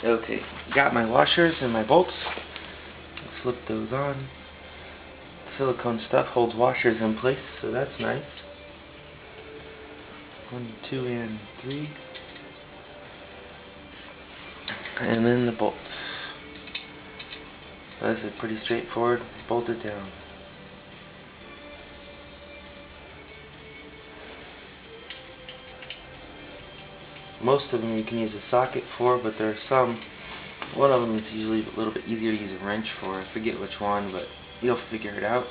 Okay, got my washers and my bolts. Let's slip those on. Silicone stuff holds washers in place, so that's nice. 1, 2, and 3. And then the bolts. So this is pretty straightforward. Bolt it down. Most of them you can use a socket for, but there are some. One of them is usually a little bit easier to use a wrench for. I forget which one, but you'll figure it out.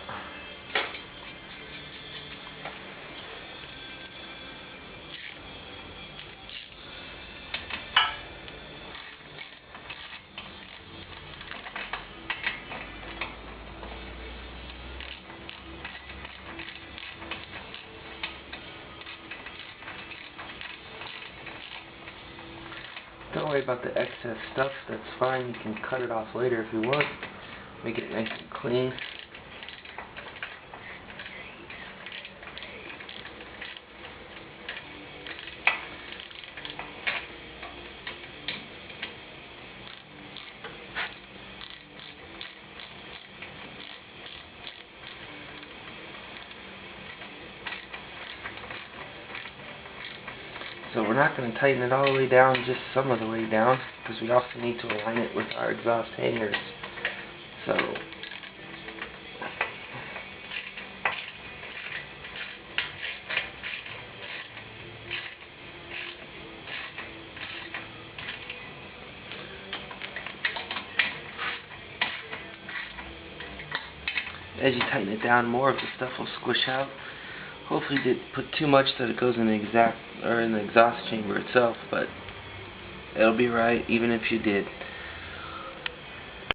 Don't worry about the excess stuff, that's fine. You can cut it off later if you want. Make it nice and clean. So we're not going to tighten it all the way down, just some of the way down, because we also need to align it with our exhaust hangers. So as you tighten it down, more of the stuff will squish out. Hopefully you didn't put too much that it goes in the exhaust chamber itself, but it'll be right even if you did.